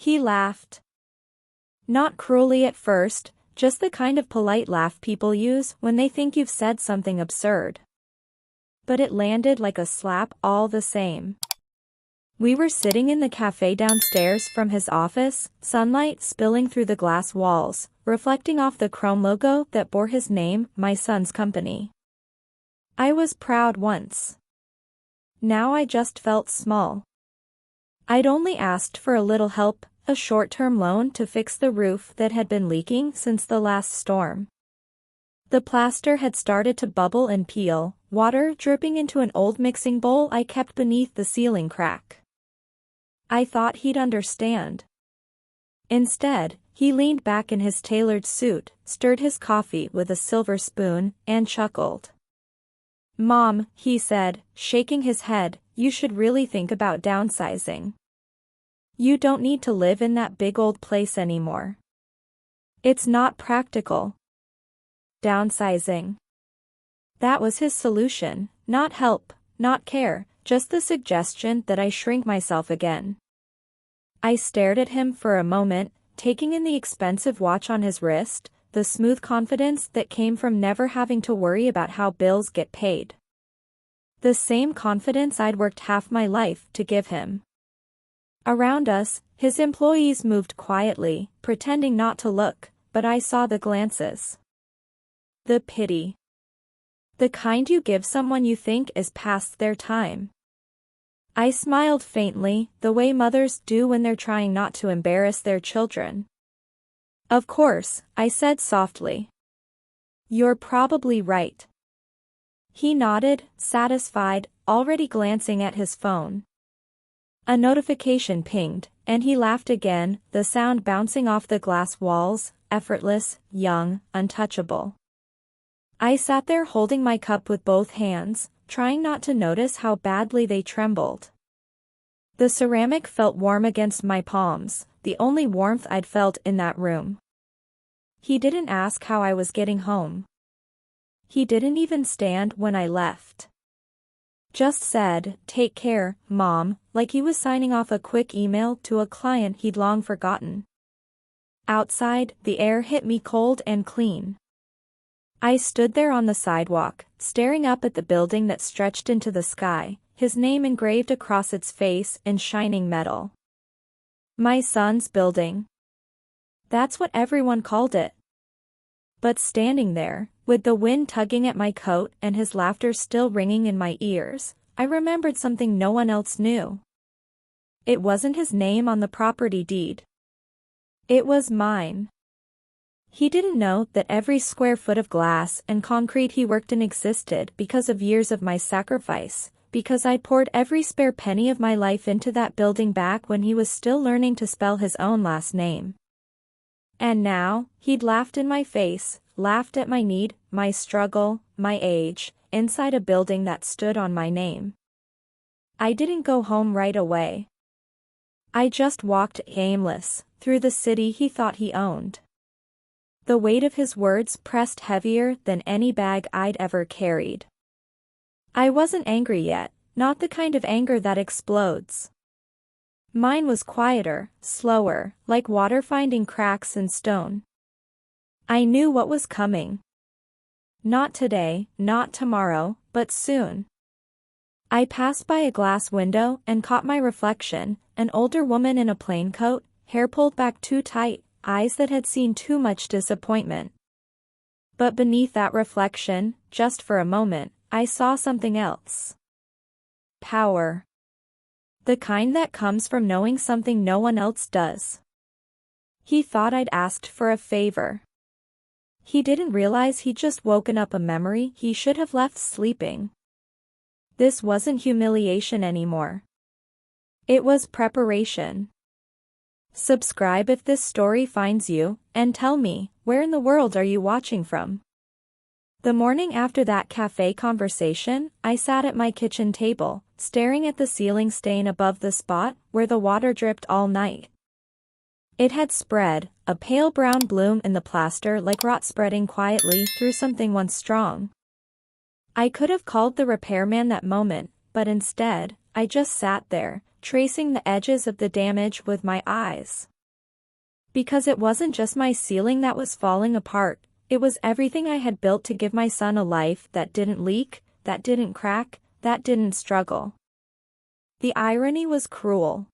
He laughed. Not cruelly at first, just the kind of polite laugh people use when they think you've said something absurd. But it landed like a slap all the same. We were sitting in the cafe downstairs from his office, sunlight spilling through the glass walls, reflecting off the chrome logo that bore his name, my son's company. I was proud once. Now I just felt small. I'd only asked for a little help, a short-term loan to fix the roof that had been leaking since the last storm. The plaster had started to bubble and peel, water dripping into an old mixing bowl I kept beneath the ceiling crack. I thought he'd understand. Instead, he leaned back in his tailored suit, stirred his coffee with a silver spoon, and chuckled. "Mom," he said, shaking his head, "you should really think about downsizing. You don't need to live in that big old place anymore. It's not practical." Downsizing. That was his solution, not help, not care, just the suggestion that I shrink myself again. I stared at him for a moment, taking in the expensive watch on his wrist, the smooth confidence that came from never having to worry about how bills get paid. The same confidence I'd worked half my life to give him. Around us, his employees moved quietly, pretending not to look, but I saw the glances. The pity. The kind you give someone you think is past their time. I smiled faintly, the way mothers do when they're trying not to embarrass their children. "Of course," I said softly. "You're probably right." He nodded, satisfied, already glancing at his phone. A notification pinged, and he laughed again, the sound bouncing off the glass walls, effortless, young, untouchable. I sat there holding my cup with both hands, trying not to notice how badly they trembled. The ceramic felt warm against my palms, the only warmth I'd felt in that room. He didn't ask how I was getting home. He didn't even stand when I left. Just said, "Take care, Mom," like he was signing off a quick email to a client he'd long forgotten. Outside, the air hit me cold and clean. I stood there on the sidewalk, staring up at the building that stretched into the sky, his name engraved across its face in shining metal. My son's building. That's what everyone called it. But standing there, with the wind tugging at my coat and his laughter still ringing in my ears, I remembered something no one else knew. It wasn't his name on the property deed. It was mine. He didn't know that every square foot of glass and concrete he worked in existed because of years of my sacrifice, because I'd poured every spare penny of my life into that building back when he was still learning to spell his own last name. And now, he'd laughed in my face, laughed at my need, my struggle, my age, inside a building that stood on my name. I didn't go home right away. I just walked aimless, through the city he thought he owned. The weight of his words pressed heavier than any bag I'd ever carried. I wasn't angry yet, not the kind of anger that explodes. Mine was quieter, slower, like water finding cracks in stone. I knew what was coming. Not today, not tomorrow, but soon. I passed by a glass window and caught my reflection, an older woman in a plain coat, hair pulled back too tight, eyes that had seen too much disappointment. But beneath that reflection, just for a moment, I saw something else. Power. The kind that comes from knowing something no one else does. He thought I'd asked for a favor. He didn't realize he'd just woken up a memory he should have left sleeping. This wasn't humiliation anymore. It was preparation. Subscribe if this story finds you, and tell me, where in the world are you watching from? The morning after that cafe conversation, I sat at my kitchen table, staring at the ceiling stain above the spot where the water dripped all night. It had spread, a pale brown bloom in the plaster like rot spreading quietly through something once strong. I could have called the repairman that moment, but instead, I just sat there, tracing the edges of the damage with my eyes. Because it wasn't just my ceiling that was falling apart, it was everything I had built to give my son a life that didn't leak, that didn't crack, that didn't struggle. The irony was cruel.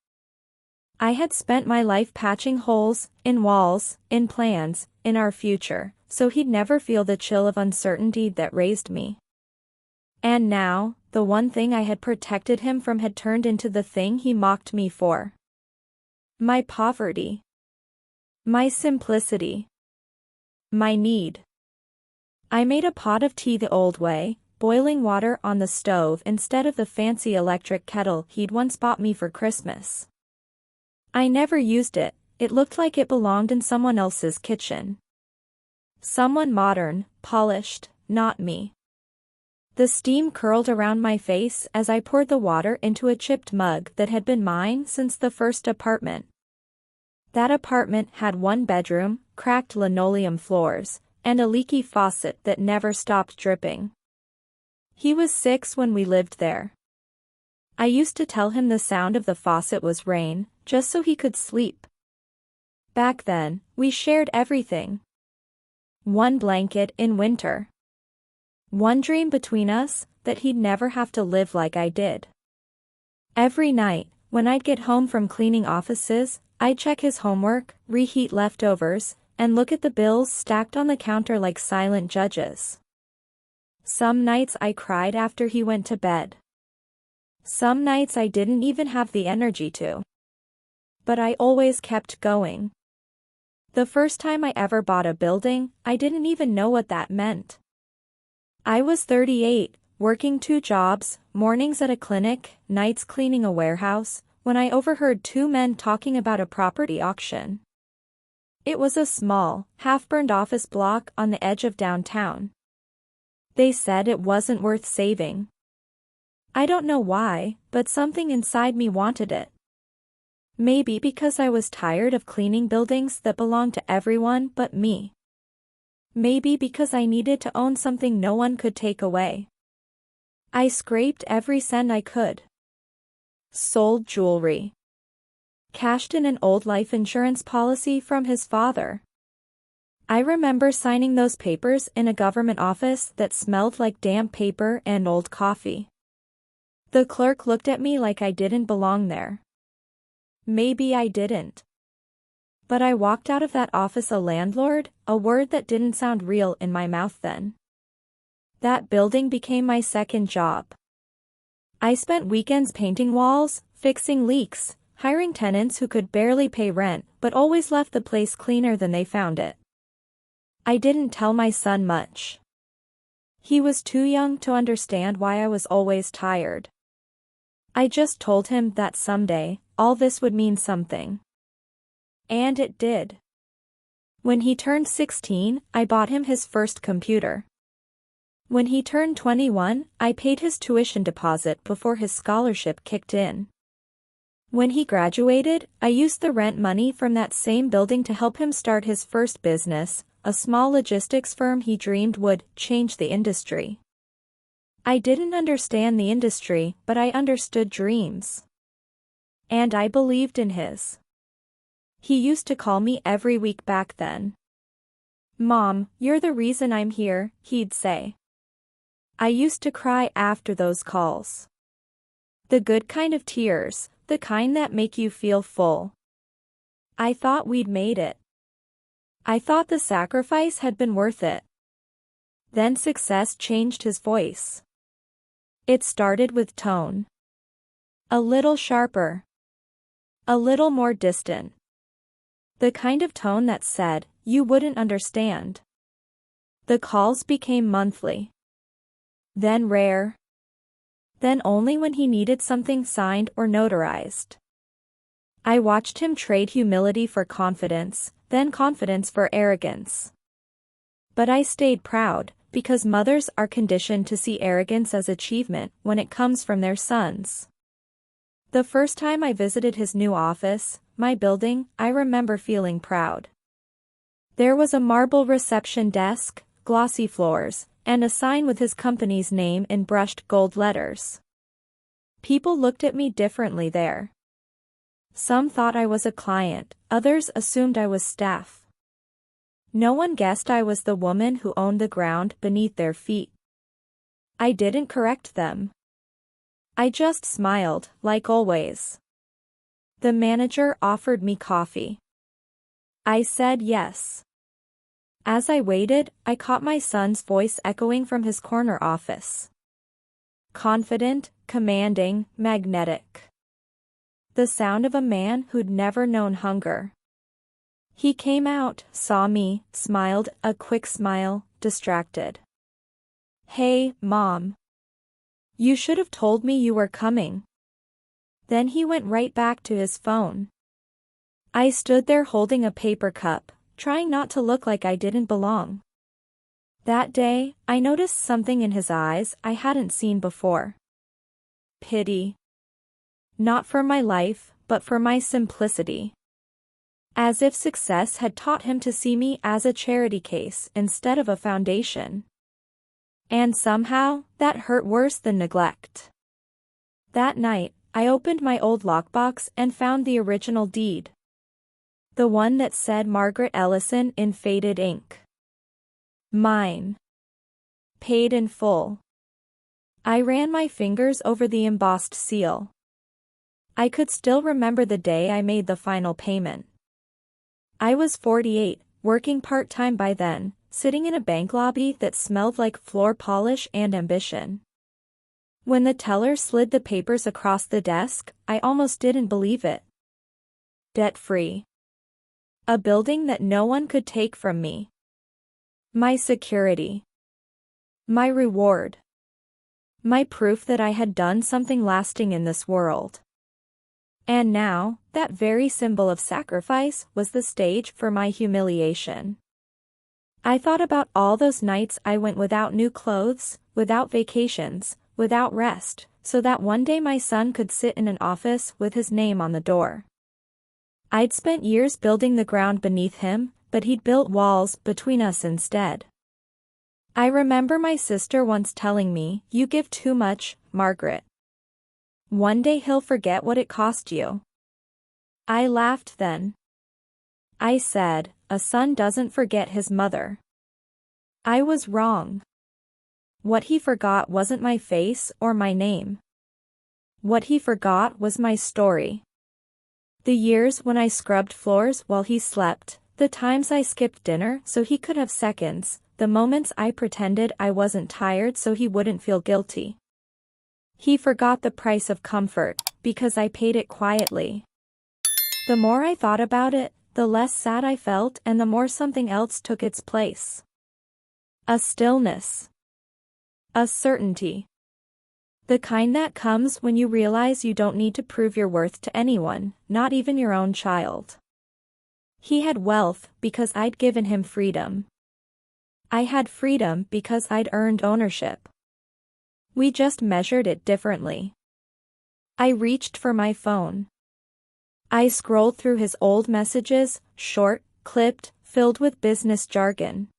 I had spent my life patching holes, in walls, in plans, in our future, so he'd never feel the chill of uncertainty that raised me. And now, the one thing I had protected him from had turned into the thing he mocked me for. My poverty. My simplicity. My need. I made a pot of tea the old way, boiling water on the stove instead of the fancy electric kettle he'd once bought me for Christmas. I never used it, it looked like it belonged in someone else's kitchen. Someone modern, polished, not me. The steam curled around my face as I poured the water into a chipped mug that had been mine since the first apartment. That apartment had one bedroom, cracked linoleum floors, and a leaky faucet that never stopped dripping. He was 6 when we lived there. I used to tell him the sound of the faucet was rain, just so he could sleep. Back then, we shared everything. One blanket in winter. One dream between us, that he'd never have to live like I did. Every night, when I'd get home from cleaning offices, I'd check his homework, reheat leftovers, and look at the bills stacked on the counter like silent judges. Some nights I cried after he went to bed. Some nights I didn't even have the energy to. But I always kept going. The first time I ever bought a building, I didn't even know what that meant. I was 38, working 2 jobs, mornings at a clinic, nights cleaning a warehouse, when I overheard 2 men talking about a property auction. It was a small, half-burned office block on the edge of downtown. They said it wasn't worth saving. I don't know why, but something inside me wanted it. Maybe because I was tired of cleaning buildings that belonged to everyone but me. Maybe because I needed to own something no one could take away. I scraped every cent I could. Sold jewelry. Cashed in an old life insurance policy from his father. I remember signing those papers in a government office that smelled like damp paper and old coffee. The clerk looked at me like I didn't belong there. Maybe I didn't. But I walked out of that office a landlord, a word that didn't sound real in my mouth then. That building became my second job. I spent weekends painting walls, fixing leaks, hiring tenants who could barely pay rent but always left the place cleaner than they found it. I didn't tell my son much. He was too young to understand why I was always tired. I just told him that someday, all this would mean something. And it did. When he turned 16, I bought him his first computer. When he turned 21, I paid his tuition deposit before his scholarship kicked in. When he graduated, I used the rent money from that same building to help him start his first business, a small logistics firm he dreamed would change the industry. I didn't understand the industry, but I understood dreams. And I believed in his. He used to call me every week back then. "Mom, you're the reason I'm here," he'd say. I used to cry after those calls. The good kind of tears, the kind that make you feel full. I thought we'd made it. I thought the sacrifice had been worth it. Then success changed his voice. It started with tone. A little sharper. A little more distant. The kind of tone that said, "You wouldn't understand." The calls became monthly. Then rare. Then only when he needed something signed or notarized. I watched him trade humility for confidence, then confidence for arrogance. But I stayed proud, because mothers are conditioned to see arrogance as achievement when it comes from their sons. The first time I visited his new office, my building, I remember feeling proud. There was a marble reception desk, glossy floors, and a sign with his company's name in brushed gold letters. People looked at me differently there. Some thought I was a client, others assumed I was staff. No one guessed I was the woman who owned the ground beneath their feet. I didn't correct them. I just smiled, like always. The manager offered me coffee. I said yes. As I waited, I caught my son's voice echoing from his corner office. Confident, commanding, magnetic. The sound of a man who'd never known hunger. He came out, saw me, smiled, a quick smile, distracted. "Hey, Mom. You should have told me you were coming." Then he went right back to his phone. I stood there holding a paper cup, trying not to look like I didn't belong. That day, I noticed something in his eyes I hadn't seen before. Pity. Not for my life, but for my simplicity. As if success had taught him to see me as a charity case instead of a foundation. And somehow, that hurt worse than neglect. That night, I opened my old lockbox and found the original deed. The one that said Margaret Ellison in faded ink. Mine. Paid in full. I ran my fingers over the embossed seal. I could still remember the day I made the final payment. I was 48, working part-time by then, sitting in a bank lobby that smelled like floor polish and ambition. When the teller slid the papers across the desk, I almost didn't believe it. Debt-free. A building that no one could take from me. My security. My reward. My proof that I had done something lasting in this world. And now, that very symbol of sacrifice was the stage for my humiliation. I thought about all those nights I went without new clothes, without vacations, without rest, so that one day my son could sit in an office with his name on the door. I'd spent years building the ground beneath him, but he'd built walls between us instead. I remember my sister once telling me, "You give too much, Margaret. One day he'll forget what it cost you." I laughed then. I said, "A son doesn't forget his mother." I was wrong. What he forgot wasn't my face or my name. What he forgot was my story. The years when I scrubbed floors while he slept, the times I skipped dinner so he could have seconds, the moments I pretended I wasn't tired so he wouldn't feel guilty. He forgot the price of comfort, because I paid it quietly. The more I thought about it, the less sad I felt and the more something else took its place. A stillness. A certainty. The kind that comes when you realize you don't need to prove your worth to anyone, not even your own child. He had wealth because I'd given him freedom. I had freedom because I'd earned ownership. We just measured it differently. I reached for my phone. I scrolled through his old messages, short, clipped, filled with business jargon.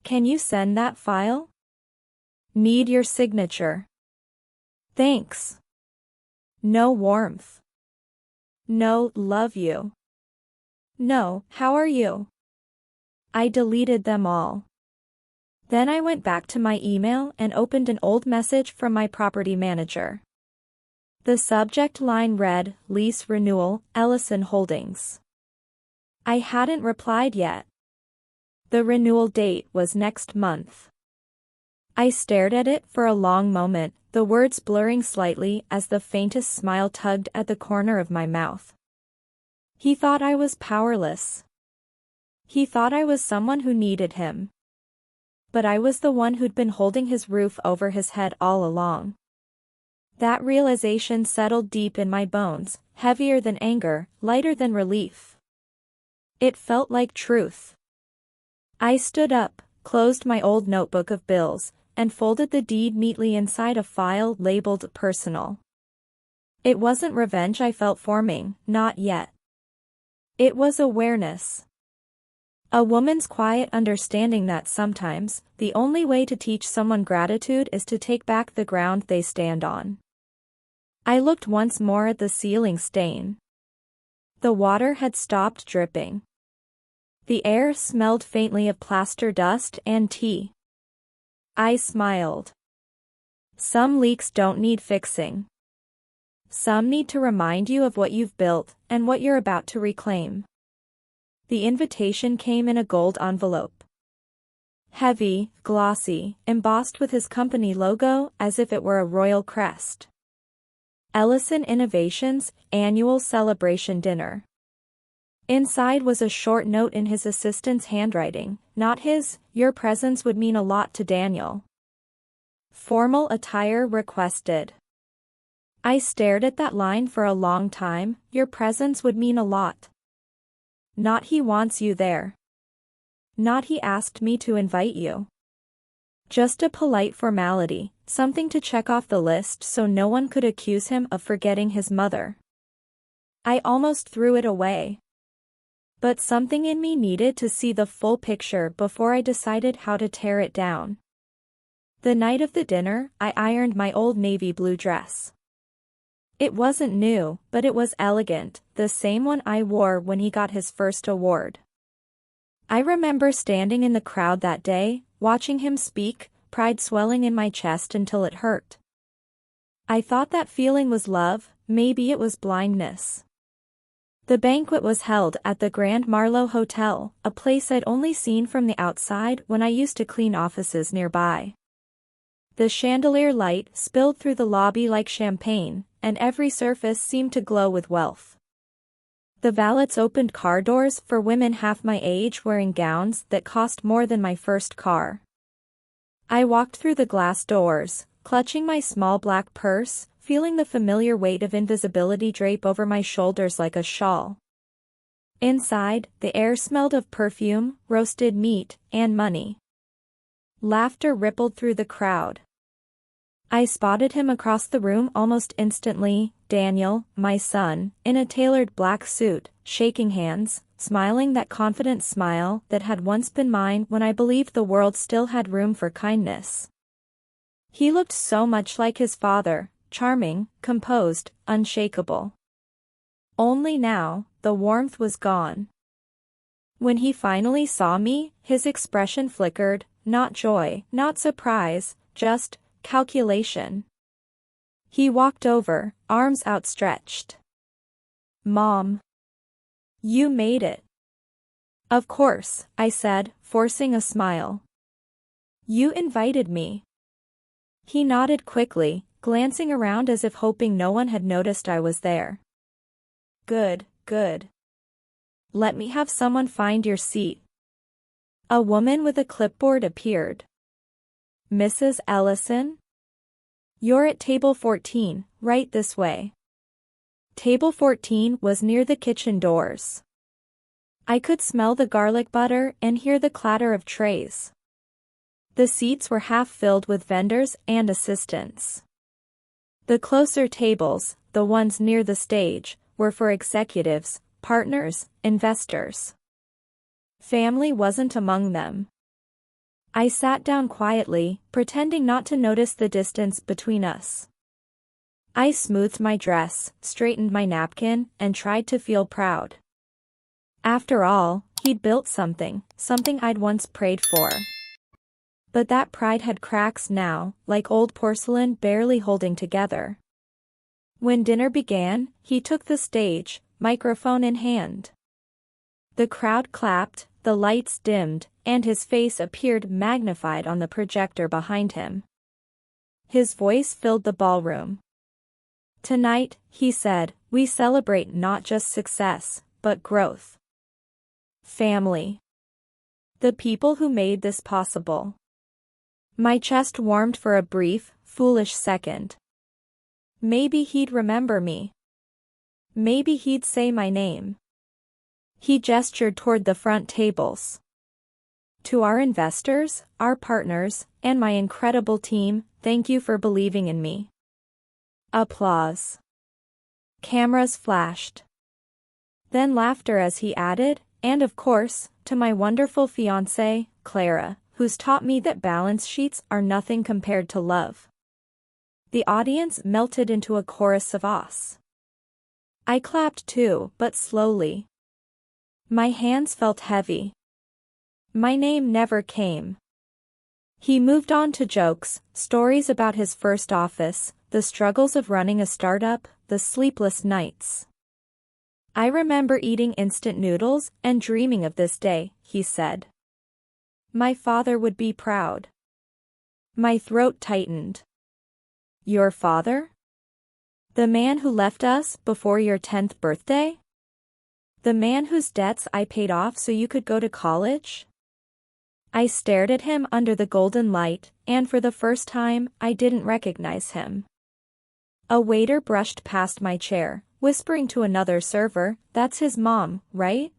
"Can you send that file? Need your signature. Thanks. No warmth. No, love you. No, how are you?" I deleted them all. Then I went back to my email and opened an old message from my property manager. The subject line read, "Lease renewal, Ellison Holdings." I hadn't replied yet. The renewal date was next month. I stared at it for a long moment, the words blurring slightly as the faintest smile tugged at the corner of my mouth. He thought I was powerless. He thought I was someone who needed him. But I was the one who'd been holding his roof over his head all along. That realization settled deep in my bones, heavier than anger, lighter than relief. It felt like truth. I stood up, closed my old notebook of bills, and folded the deed neatly inside a file labeled personal. It wasn't revenge I felt forming, not yet. It was awareness. A woman's quiet understanding that sometimes, the only way to teach someone gratitude is to take back the ground they stand on. I looked once more at the ceiling stain. The water had stopped dripping. The air smelled faintly of plaster dust and tea. I smiled. Some leaks don't need fixing. Some need to remind you of what you've built and what you're about to reclaim. The invitation came in a gold envelope. Heavy, glossy, embossed with his company logo as if it were a royal crest. Ellison Innovations Annual Celebration Dinner. Inside was a short note in his assistant's handwriting, not his. Your presence would mean a lot to Daniel. Formal attire requested. I stared at that line for a long time. Your presence would mean a lot. Not he wants you there. Not he asked me to invite you. Just a polite formality, something to check off the list so no one could accuse him of forgetting his mother. I almost threw it away. But something in me needed to see the full picture before I decided how to tear it down. The night of the dinner, I ironed my old navy blue dress. It wasn't new, but it was elegant, the same one I wore when he got his first award. I remember standing in the crowd that day, watching him speak, pride swelling in my chest until it hurt. I thought that feeling was love, maybe it was blindness. The banquet was held at the Grand Marlowe Hotel, a place I'd only seen from the outside when I used to clean offices nearby. The chandelier light spilled through the lobby like champagne, and every surface seemed to glow with wealth. The valets opened car doors for women half my age wearing gowns that cost more than my first car. I walked through the glass doors, clutching my small black purse, feeling the familiar weight of invisibility drape over my shoulders like a shawl. Inside, the air smelled of perfume, roasted meat, and money. Laughter rippled through the crowd. I spotted him across the room almost instantly, Daniel, my son, in a tailored black suit, shaking hands, smiling that confident smile that had once been mine when I believed the world still had room for kindness. He looked so much like his father, charming, composed, unshakable. Only now, the warmth was gone. When he finally saw me, his expression flickered, not joy, not surprise, just calculation. He walked over, arms outstretched. Mom. You made it. Of course, I said, forcing a smile. You invited me. He nodded quickly, glancing around as if hoping no one had noticed I was there. Good, good. Let me have someone find your seat. A woman with a clipboard appeared. Mrs. Ellison? You're at table 14, right this way. Table 14 was near the kitchen doors. I could smell the garlic butter and hear the clatter of trays. The seats were half filled with vendors and assistants. The closer tables, the ones near the stage, were for executives, partners, investors. Family wasn't among them. I sat down quietly, pretending not to notice the distance between us. I smoothed my dress, straightened my napkin, and tried to feel proud. After all, he'd built something I'd once prayed for. But that pride had cracks now, like old porcelain barely holding together. When dinner began, he took the stage, microphone in hand. The crowd clapped, the lights dimmed, and his face appeared magnified on the projector behind him. His voice filled the ballroom. Tonight, he said, we celebrate not just success, but growth. Family. The people who made this possible. My chest warmed for a brief, foolish second. Maybe he'd remember me. Maybe he'd say my name. He gestured toward the front tables. To our investors, our partners, and my incredible team, thank you for believing in me. Applause. Cameras flashed. Then laughter as he added, and of course, to my wonderful fiancée, Clara, who's taught me that balance sheets are nothing compared to love. The audience melted into a chorus of ahs. I clapped too, but slowly. My hands felt heavy. My name never came. He moved on to jokes, stories about his first office, the struggles of running a startup, the sleepless nights. I remember eating instant noodles and dreaming of this day, he said. My father would be proud. My throat tightened. Your father? The man who left us before your 10th birthday? The man whose debts I paid off so you could go to college? I stared at him under the golden light, and for the first time, I didn't recognize him. A waiter brushed past my chair, whispering to another server, "That's his mom, right?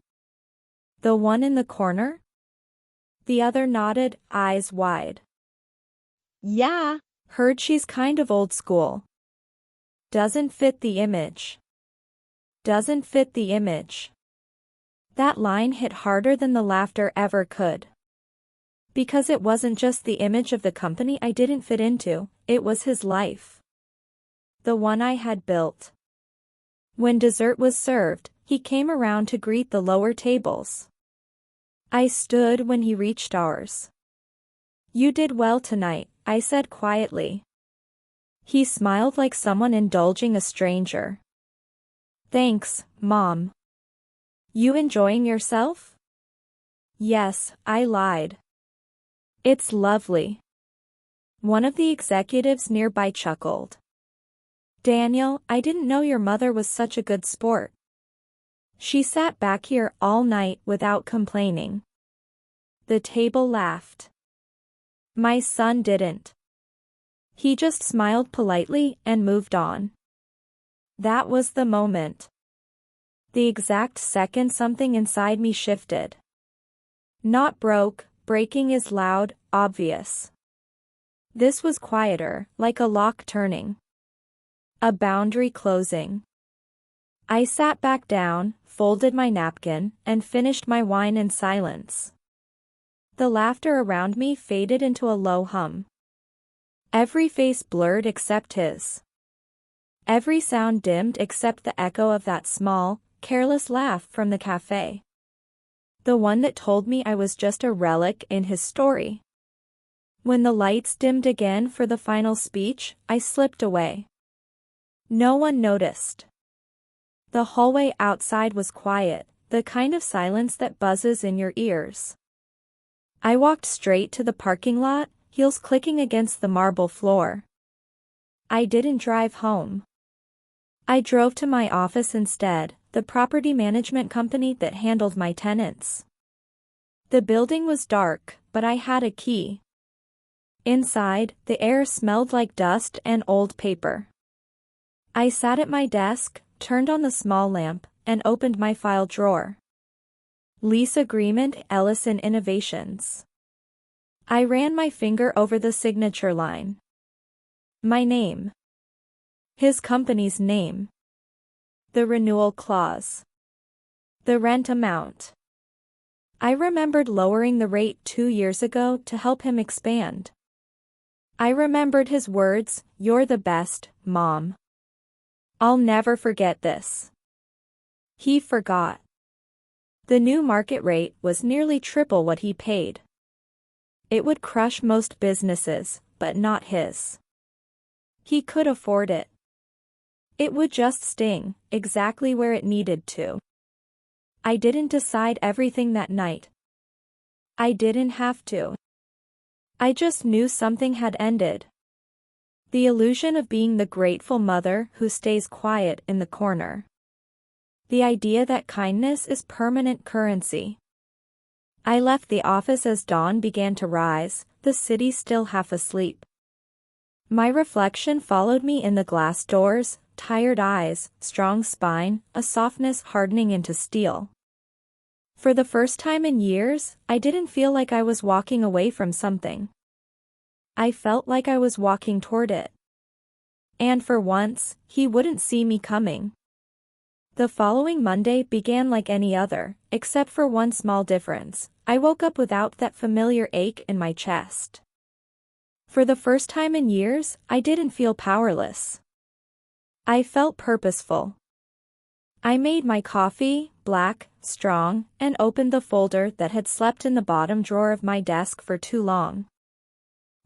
The one in the corner?" The other nodded, eyes wide. Yeah. Heard she's kind of old school. Doesn't fit the image. Doesn't fit the image. That line hit harder than the laughter ever could. Because it wasn't just the image of the company I didn't fit into, it was his life. The one I had built. When dessert was served, he came around to greet the lower tables. I stood when he reached ours. You did well tonight, I said quietly. He smiled like someone indulging a stranger. Thanks, Mom. You enjoying yourself? Yes, I lied. It's lovely. One of the executives nearby chuckled. Daniel, I didn't know your mother was such a good sport. She sat back here all night without complaining. The table laughed. My son didn't. He just smiled politely and moved on. That was the moment. The exact second something inside me shifted. Not broke, breaking is loud, obvious. This was quieter, like a lock turning. A boundary closing. I sat back down, folded my napkin, and finished my wine in silence. The laughter around me faded into a low hum. Every face blurred except his. Every sound dimmed except the echo of that small, careless laugh from the cafe. The one that told me I was just a relic in his story. When the lights dimmed again for the final speech, I slipped away. No one noticed. The hallway outside was quiet, the kind of silence that buzzes in your ears. I walked straight to the parking lot, heels clicking against the marble floor. I didn't drive home. I drove to my office instead, the property management company that handled my tenants. The building was dark, but I had a key. Inside, the air smelled like dust and old paper. I sat at my desk, turned on the small lamp, and opened my file drawer. Lease agreement, Ellison Innovations. I ran my finger over the signature line. My name. His company's name. The renewal clause. The rent amount. I remembered lowering the rate 2 years ago to help him expand. I remembered his words, "You're the best, Mom. I'll never forget this." He forgot. The new market rate was nearly triple what he paid. It would crush most businesses, but not his. He could afford it. It would just sting, exactly where it needed to. I didn't decide everything that night. I didn't have to. I just knew something had ended. The illusion of being the grateful mother who stays quiet in the corner. The idea that kindness is permanent currency. I left the office as dawn began to rise, the city still half asleep. My reflection followed me in the glass doors, tired eyes, strong spine, a softness hardening into steel. For the first time in years, I didn't feel like I was walking away from something. I felt like I was walking toward it. And for once, he wouldn't see me coming. The following Monday began like any other, except for one small difference. I woke up without that familiar ache in my chest. For the first time in years, I didn't feel powerless. I felt purposeful. I made my coffee, black, strong, and opened the folder that had slept in the bottom drawer of my desk for too long.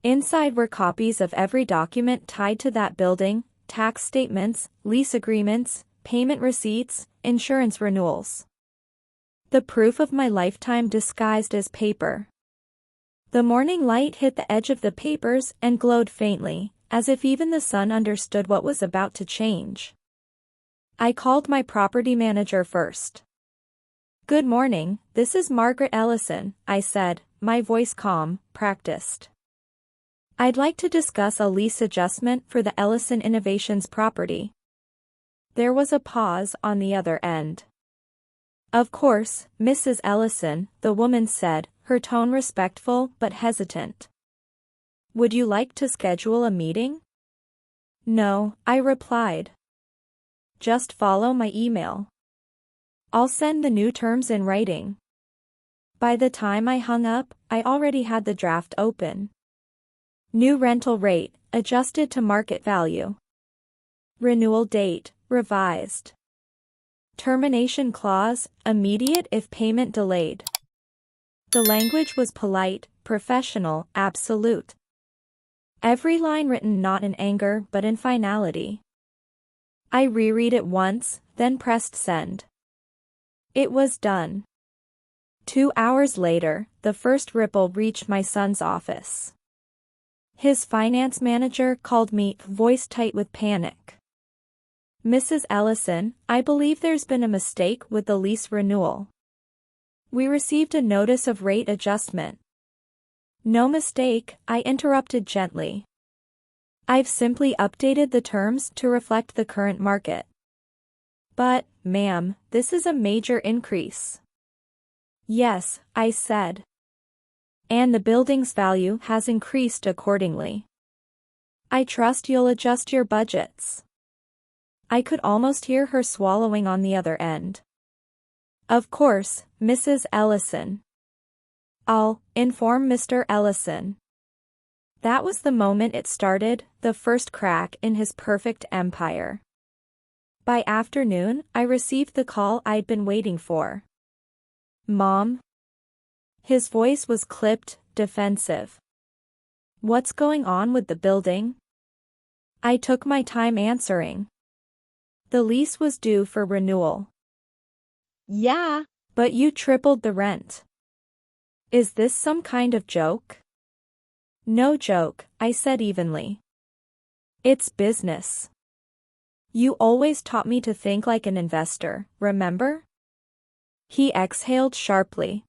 Inside were copies of every document tied to that building, tax statements, lease agreements, payment receipts, insurance renewals. The proof of my lifetime disguised as paper. The morning light hit the edge of the papers and glowed faintly, as if even the sun understood what was about to change. I called my property manager first. "Good morning, this is Margaret Ellison," I said, my voice calm, practiced. "I'd like to discuss a lease adjustment for the Ellison Innovations property." There was a pause on the other end. "Of course, Mrs. Ellison," the woman said, her tone respectful but hesitant. "Would you like to schedule a meeting?" "No," I replied. "Just follow my email. I'll send the new terms in writing." By the time I hung up, I already had the draft open. New rental rate, adjusted to market value. Renewal date, revised. Termination clause, immediate if payment delayed. The language was polite, professional, absolute. Every line written not in anger but in finality. I reread it once, then pressed send. It was done. 2 hours later, the first ripple reached my son's office. His finance manager called me, voice tight with panic. "Mrs. Ellison, I believe there's been a mistake with the lease renewal. We received a notice of rate adjustment." "No mistake," I interrupted gently. "I've simply updated the terms to reflect the current market." "But, ma'am, this is a major increase." "Yes," I said. "And the building's value has increased accordingly. I trust you'll adjust your budgets." I could almost hear her swallowing on the other end. "Of course, Mrs. Ellison. I'll inform Mr. Ellison." That was the moment it started, the first crack in his perfect empire. By afternoon, I received the call I'd been waiting for. "Mom?" His voice was clipped, defensive. "What's going on with the building?" I took my time answering. The lease was due for renewal. Yeah. "But you tripled the rent. Is this some kind of joke?" "No joke," I said evenly. "It's business. You always taught me to think like an investor, remember?" He exhaled sharply.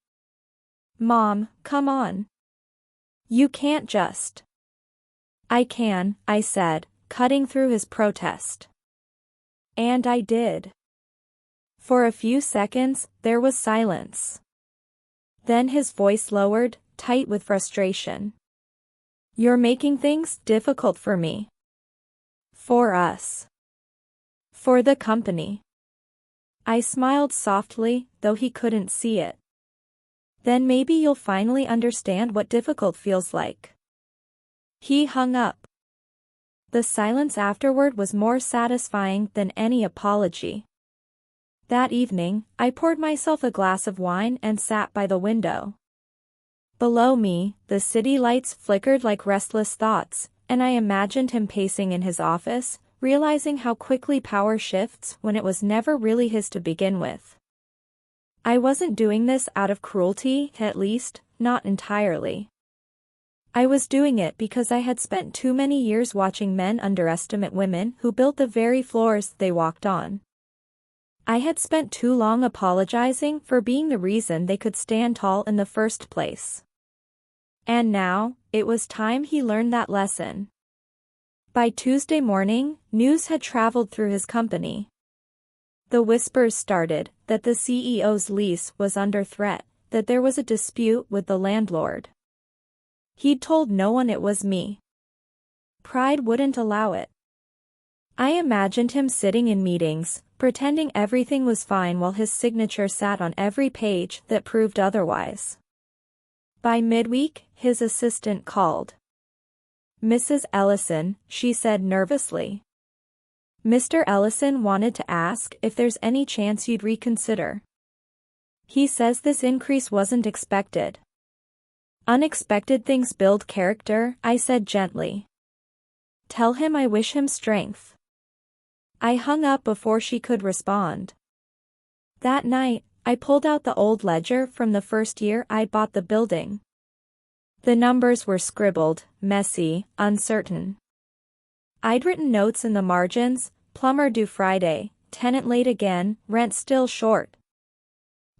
"Mom, come on. You can't just." "I can," I said, cutting through his protest. And I did. For a few seconds, there was silence. Then his voice lowered, tight with frustration. "You're making things difficult for me. For us. For the company." I smiled softly, though he couldn't see it. "Then maybe you'll finally understand what difficult feels like." He hung up. The silence afterward was more satisfying than any apology. That evening, I poured myself a glass of wine and sat by the window. Below me, the city lights flickered like restless thoughts, and I imagined him pacing in his office, realizing how quickly power shifts when it was never really his to begin with. I wasn't doing this out of cruelty, at least, not entirely. I was doing it because I had spent too many years watching men underestimate women who built the very floors they walked on. I had spent too long apologizing for being the reason they could stand tall in the first place. And now, it was time he learned that lesson. By Tuesday morning, news had traveled through his company. The whispers started that the CEO's lease was under threat, that there was a dispute with the landlord. He'd told no one it was me. Pride wouldn't allow it. I imagined him sitting in meetings, pretending everything was fine while his signature sat on every page that proved otherwise. By midweek, his assistant called. "Mrs. Ellison," she said nervously. Mr. Ellison wanted to ask if there's any chance you'd reconsider. He says this increase wasn't expected. Unexpected things build character, I said gently. Tell him I wish him strength. I hung up before she could respond. That night, I pulled out the old ledger from the first year I'd bought the building. The numbers were scribbled, messy, uncertain. I'd written notes in the margins: plumber due Friday, tenant late again, rent still short.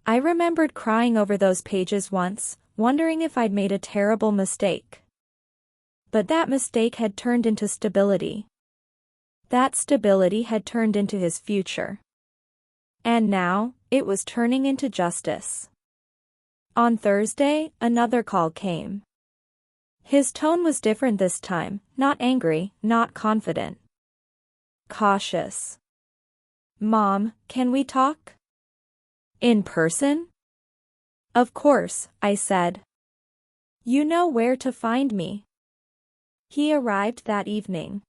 I remembered crying over those pages once, wondering if I'd made a terrible mistake. But that mistake had turned into stability. That stability had turned into his future. And now, it was turning into justice. On Thursday, another call came. His tone was different this time, not angry, not confident. Cautious. Mom, can we talk? In person? Of course, I said. You know where to find me. He arrived that evening.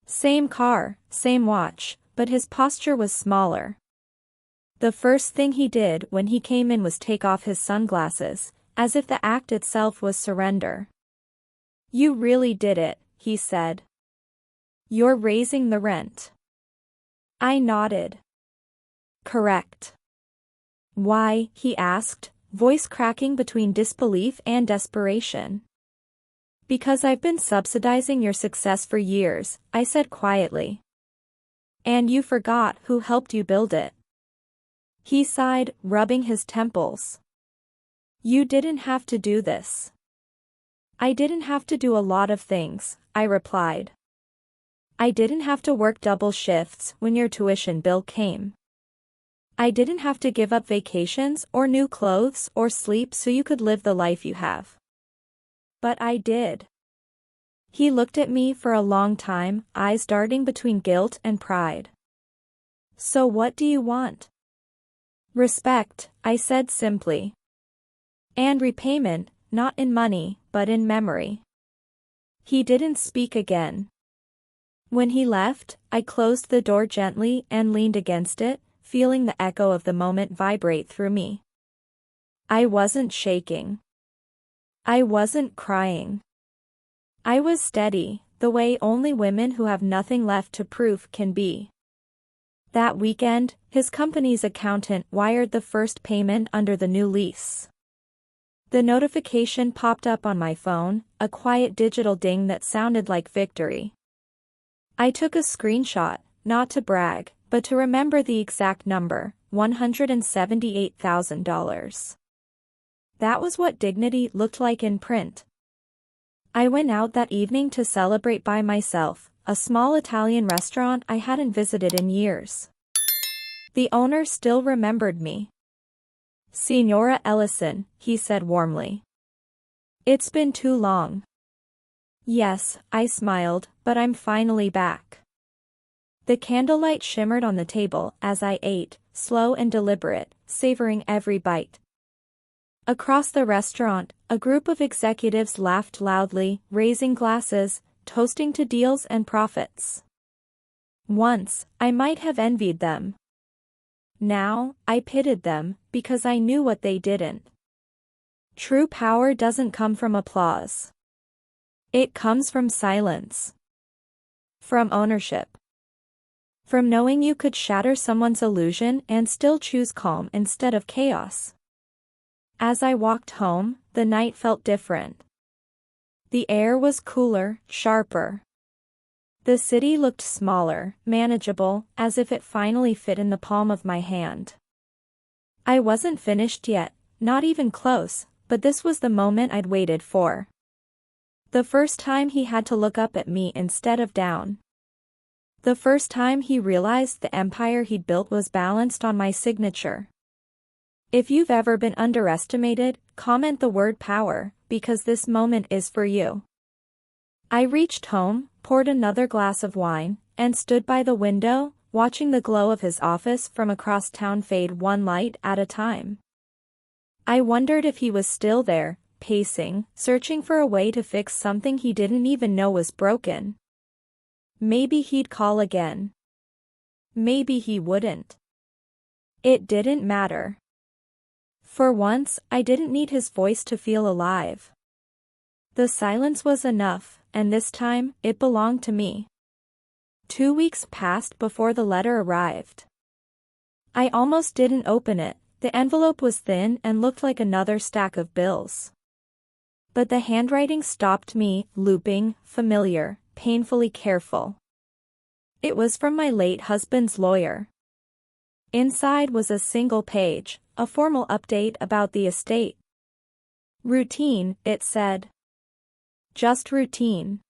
Same car, same watch, but his posture was smaller. The first thing he did when he came in was take off his sunglasses, as if the act itself was surrender. You really did it, he said. You're raising the rent. I nodded. Correct. Why? He asked, voice cracking between disbelief and desperation. Because I've been subsidizing your success for years, I said quietly. And you forgot who helped you build it. He sighed, rubbing his temples. You didn't have to do this. I didn't have to do a lot of things, I replied. I didn't have to work double shifts when your tuition bill came. I didn't have to give up vacations or new clothes or sleep so you could live the life you have. But I did. He looked at me for a long time, eyes darting between guilt and pride. So what do you want? Respect, I said simply. And repayment, not in money, but in memory. He didn't speak again. When he left, I closed the door gently and leaned against it, feeling the echo of the moment vibrate through me. I wasn't shaking. I wasn't crying. I was steady, the way only women who have nothing left to prove can be. That weekend, his company's accountant wired the first payment under the new lease. The notification popped up on my phone, a quiet digital ding that sounded like victory. I took a screenshot, not to brag, but to remember the exact number, $178,000. That was what dignity looked like in print. I went out that evening to celebrate by myself, a small Italian restaurant I hadn't visited in years. The owner still remembered me. Signora Ellison, he said warmly. It's been too long. Yes, I smiled, but I'm finally back. The candlelight shimmered on the table as I ate, slow and deliberate, savoring every bite. Across the restaurant, a group of executives laughed loudly, raising glasses, toasting to deals and profits. Once, I might have envied them. Now, I pitied them, because I knew what they didn't. True power doesn't come from applause. It comes from silence. From ownership. From knowing you could shatter someone's illusion and still choose calm instead of chaos. As I walked home, the night felt different. The air was cooler, sharper. The city looked smaller, manageable, as if it finally fit in the palm of my hand. I wasn't finished yet, not even close, but this was the moment I'd waited for. The first time he had to look up at me instead of down. The first time he realized the empire he'd built was balanced on my signature. If you've ever been underestimated, comment the word power, because this moment is for you. I reached home, poured another glass of wine, and stood by the window, watching the glow of his office from across town fade one light at a time. I wondered if he was still there, pacing, searching for a way to fix something he didn't even know was broken. Maybe he'd call again. Maybe he wouldn't. It didn't matter. For once, I didn't need his voice to feel alive. The silence was enough, and this time, it belonged to me. 2 weeks passed before the letter arrived. I almost didn't open it. The envelope was thin and looked like another stack of bills. But the handwriting stopped me, looping, familiar, painfully careful. It was from my late husband's lawyer. Inside was a single page, a formal update about the estate. Routine, it said. Just routine.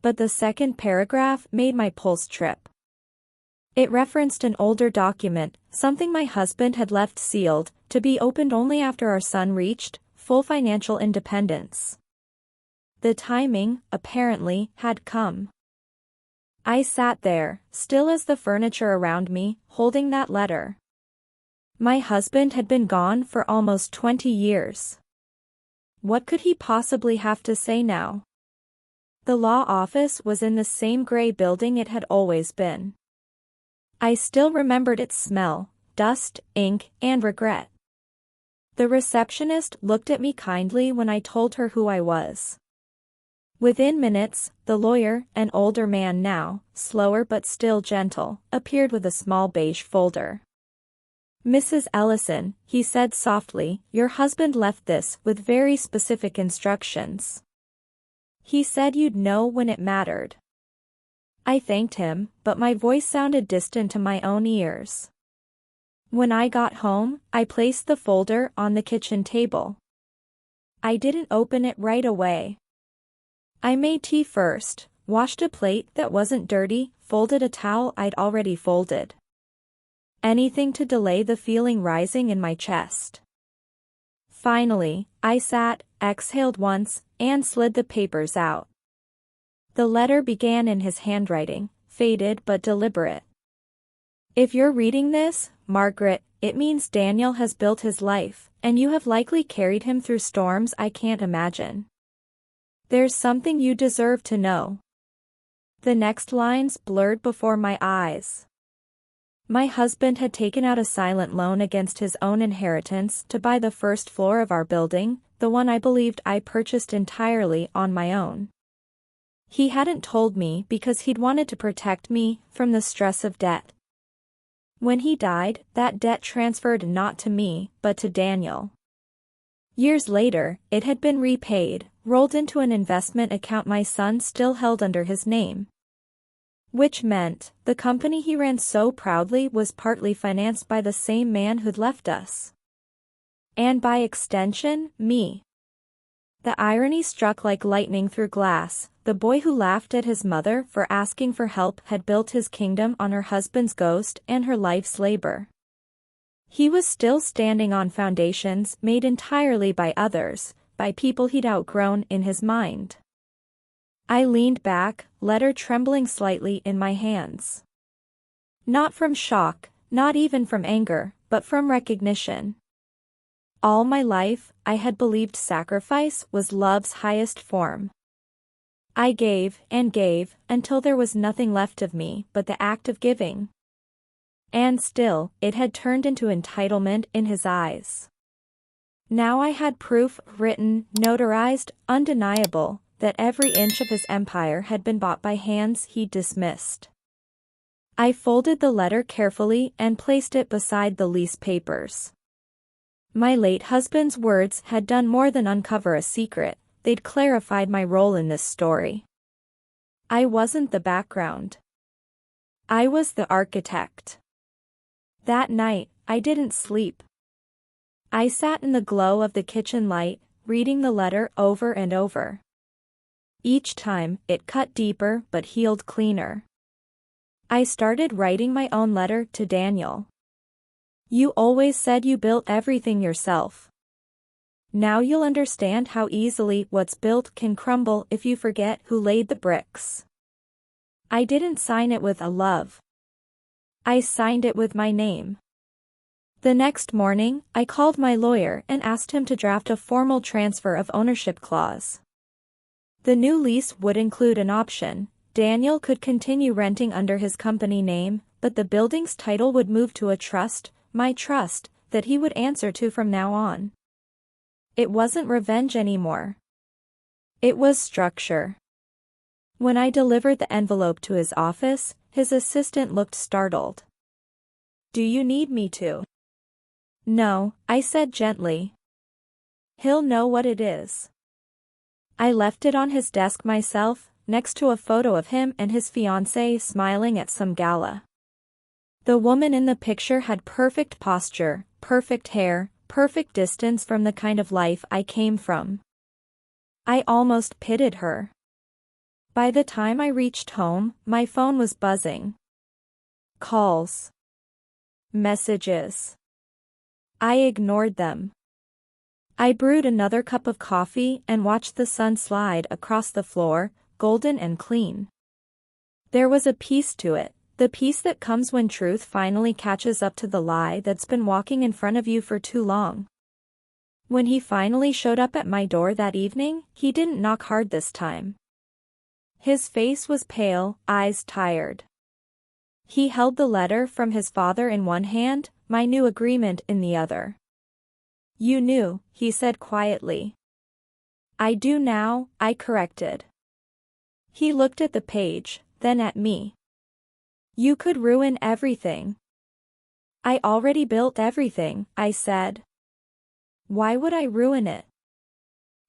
But the second paragraph made my pulse trip. It referenced an older document, something my husband had left sealed, to be opened only after our son reached full financial independence. The timing, apparently, had come. I sat there, still as the furniture around me, holding that letter. My husband had been gone for almost 20 years. What could he possibly have to say now? The law office was in the same gray building it had always been. I still remembered its smell, dust, ink, and regret. The receptionist looked at me kindly when I told her who I was. Within minutes, the lawyer, an older man now, slower but still gentle, appeared with a small beige folder. "Mrs. Ellison," he said softly, "your husband left this with very specific instructions. He said you'd know when it mattered." I thanked him, but my voice sounded distant to my own ears. When I got home, I placed the folder on the kitchen table. I didn't open it right away. I made tea first, washed a plate that wasn't dirty, folded a towel I'd already folded. Anything to delay the feeling rising in my chest. Finally, I sat, exhaled once, and slid the papers out. The letter began in his handwriting, faded but deliberate. "If you're reading this, Margaret, it means Daniel has built his life, and you have likely carried him through storms I can't imagine. There's something you deserve to know." The next lines blurred before my eyes. My husband had taken out a silent loan against his own inheritance to buy the first floor of our building, the one I believed I purchased entirely on my own. He hadn't told me because he'd wanted to protect me from the stress of debt. When he died, that debt transferred not to me, but to Daniel. Years later, it had been repaid, rolled into an investment account my son still held under his name. Which meant, the company he ran so proudly was partly financed by the same man who'd left us. And by extension, me. The irony struck like lightning through glass. The boy who laughed at his mother for asking for help had built his kingdom on her husband's ghost and her life's labor. He was still standing on foundations made entirely by others, by people he'd outgrown in his mind. I leaned back, letter trembling slightly in my hands. Not from shock, not even from anger, but from recognition. All my life, I had believed sacrifice was love's highest form. I gave and gave until there was nothing left of me but the act of giving. And still, it had turned into entitlement in his eyes. Now I had proof, written, notarized, undeniable, that every inch of his empire had been bought by hands he'd dismissed. I folded the letter carefully and placed it beside the lease papers. My late husband's words had done more than uncover a secret, they'd clarified my role in this story. I wasn't the background. I was the architect. That night, I didn't sleep. I sat in the glow of the kitchen light, reading the letter over and over. Each time, it cut deeper but healed cleaner. I started writing my own letter to Daniel. "You always said you built everything yourself. Now you'll understand how easily what's built can crumble if you forget who laid the bricks." I didn't sign it with a love. I signed it with my name. The next morning, I called my lawyer and asked him to draft a formal transfer of ownership clause. The new lease would include an option. Daniel could continue renting under his company name, but the building's title would move to a trust, my trust, that he would answer to from now on. It wasn't revenge anymore. It was structure. When I delivered the envelope to his office, his assistant looked startled. "Do you need me to?" "No," I said gently. "He'll know what it is." I left it on his desk myself, next to a photo of him and his fiancée smiling at some gala. The woman in the picture had perfect posture, perfect hair, perfect distance from the kind of life I came from. I almost pitied her. By the time I reached home, my phone was buzzing. Calls. Messages. I ignored them. I brewed another cup of coffee and watched the sun slide across the floor, golden and clean. There was a peace to it, the peace that comes when truth finally catches up to the lie that's been walking in front of you for too long. When he finally showed up at my door that evening, he didn't knock hard this time. His face was pale, eyes tired. He held the letter from his father in one hand, my new agreement in the other. "You knew," he said quietly. "I do now," I corrected. He looked at the page, then at me. "You could ruin everything." "I already built everything," I said. "Why would I ruin it?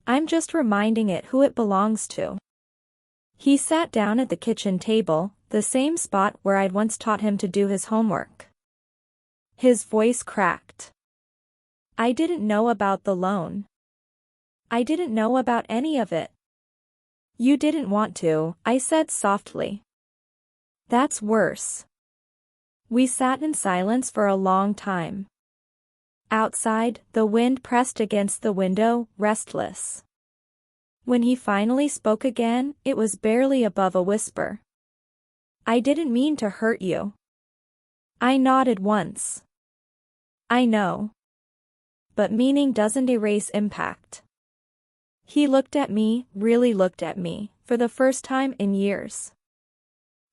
I'm just reminding it who it belongs to." He sat down at the kitchen table, the same spot where I'd once taught him to do his homework. His voice cracked. "I didn't know about the loan. I didn't know about any of it." "You didn't want to," I said softly. "That's worse." We sat in silence for a long time. Outside, the wind pressed against the window, restless. When he finally spoke again, it was barely above a whisper. "I didn't mean to hurt you." I nodded once. "I know. But meaning doesn't erase impact." He looked at me, really looked at me, for the first time in years.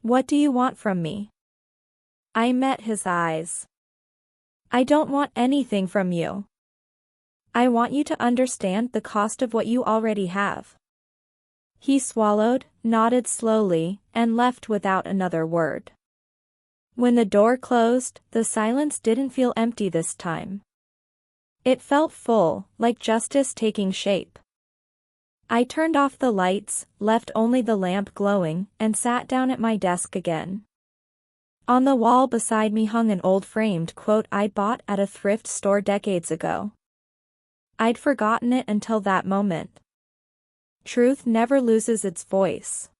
"What do you want from me?" I met his eyes. "I don't want anything from you. I want you to understand the cost of what you already have." He swallowed, nodded slowly, and left without another word. When the door closed, the silence didn't feel empty this time. It felt full, like justice taking shape. I turned off the lights, left only the lamp glowing, and sat down at my desk again. On the wall beside me hung an old framed quote I bought at a thrift store decades ago. I'd forgotten it until that moment. Truth never loses its voice.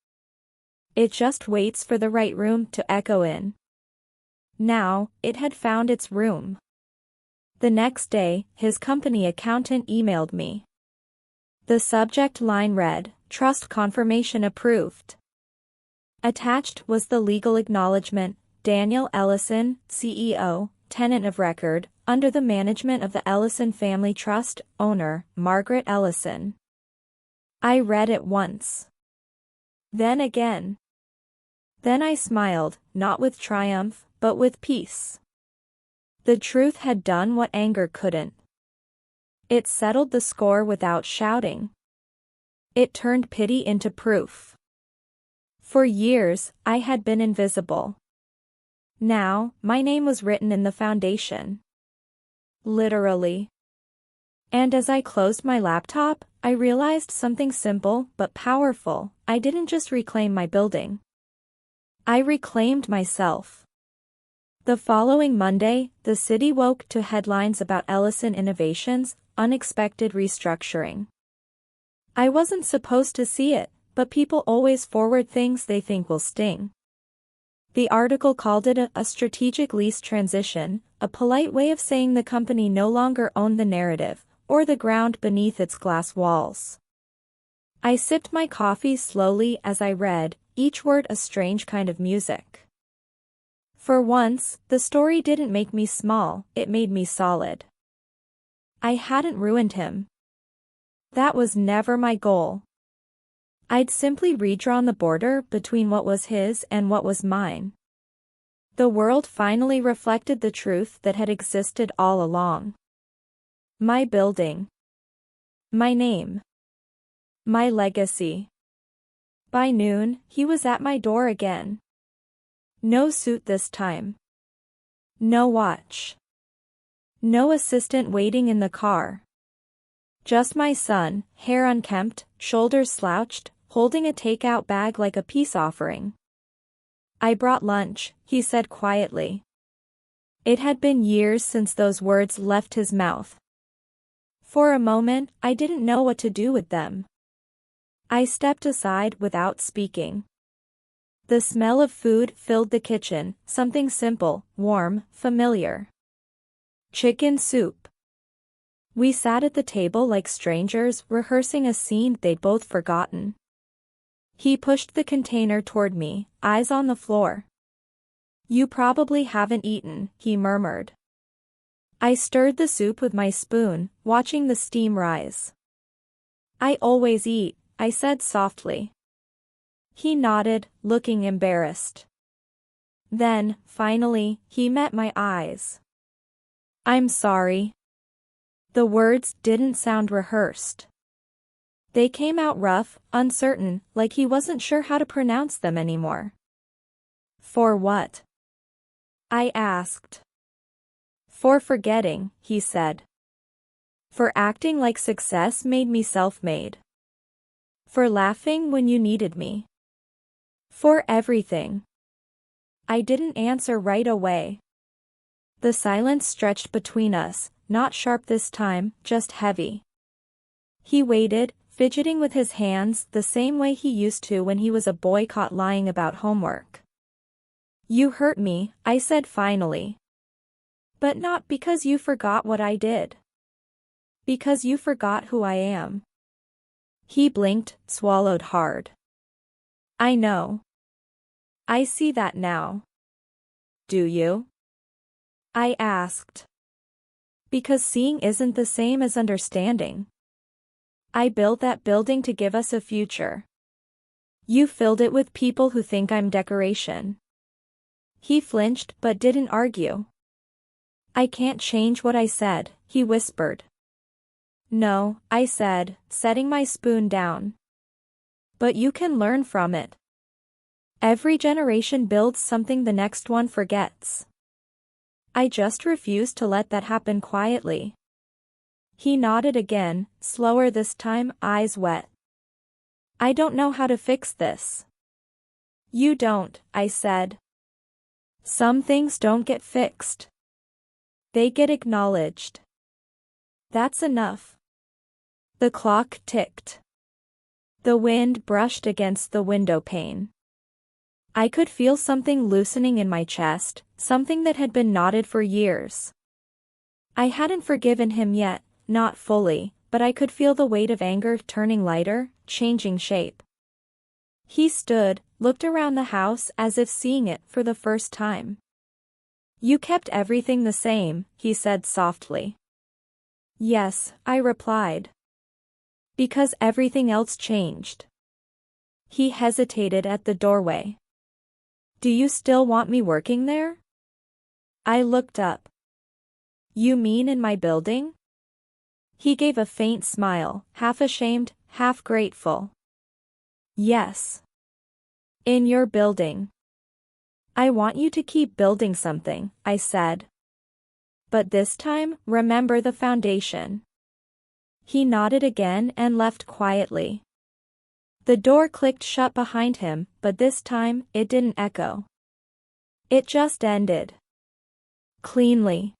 It just waits for the right room to echo in. Now, it had found its room. The next day, his company accountant emailed me. The subject line read, "Trust confirmation approved." Attached was the legal acknowledgement, Daniel Ellison, CEO, tenant of record, under the management of the Ellison Family Trust, owner, Margaret Ellison. I read it once. Then again. Then I smiled, not with triumph, but with peace. The truth had done what anger couldn't. It settled the score without shouting. It turned pity into proof. For years, I had been invisible. Now, my name was written in the foundation. Literally. And as I closed my laptop, I realized something simple but powerful. I didn't just reclaim my building. I reclaimed myself. The following Monday, the city woke to headlines about Ellison Innovations' unexpected restructuring. I wasn't supposed to see it, but people always forward things they think will sting. The article called it a strategic lease transition, a polite way of saying the company no longer owned the narrative, or the ground beneath its glass walls. I sipped my coffee slowly as I read, each word a strange kind of music. For once, the story didn't make me small, it made me solid. I hadn't ruined him. That was never my goal. I'd simply redrawn the border between what was his and what was mine. The world finally reflected the truth that had existed all along. My building. My name. My legacy. By noon, he was at my door again. No suit this time. No watch. No assistant waiting in the car. Just my son, hair unkempt, shoulders slouched, holding a takeout bag like a peace offering. "I brought lunch," he said quietly. It had been years since those words left his mouth. For a moment, I didn't know what to do with them. I stepped aside without speaking. The smell of food filled the kitchen, something simple, warm, familiar. Chicken soup. We sat at the table like strangers, rehearsing a scene they'd both forgotten. He pushed the container toward me, eyes on the floor. "You probably haven't eaten," he murmured. I stirred the soup with my spoon, watching the steam rise. "I always eat," I said softly. He nodded, looking embarrassed. Then, finally, he met my eyes. "I'm sorry." The words didn't sound rehearsed. They came out rough, uncertain, like he wasn't sure how to pronounce them anymore. "For what?" I asked. "For forgetting," he said. "For acting like success made me self-made. For laughing when you needed me. For everything." I didn't answer right away. The silence stretched between us, not sharp this time, just heavy. He waited, fidgeting with his hands the same way he used to when he was a boy caught lying about homework. "You hurt me," I said finally. "But not because you forgot what I did. Because you forgot who I am." He blinked, swallowed hard. "I know. I see that now." "Do you?" I asked. "Because seeing isn't the same as understanding. I built that building to give us a future. You filled it with people who think I'm decoration." He flinched but didn't argue. "I can't change what I said," he whispered. "No," I said, setting my spoon down. "But you can learn from it. Every generation builds something the next one forgets. I just refuse to let that happen quietly." He nodded again, slower this time, eyes wet. "I don't know how to fix this." "You don't," I said. "Some things don't get fixed. They get acknowledged. That's enough." The clock ticked. The wind brushed against the window pane. I could feel something loosening in my chest, something that had been knotted for years. I hadn't forgiven him yet, not fully, but I could feel the weight of anger turning lighter, changing shape. He stood, looked around the house as if seeing it for the first time. "You kept everything the same," he said softly. "Yes," I replied. "Because everything else changed." He hesitated at the doorway. "Do you still want me working there?" I looked up. "You mean in my building?" He gave a faint smile, half ashamed, half grateful. "Yes. In your building. I want you to keep building something," I said. "But this time, remember the foundation." He nodded again and left quietly. The door clicked shut behind him, but this time, it didn't echo. It just ended. Cleanly.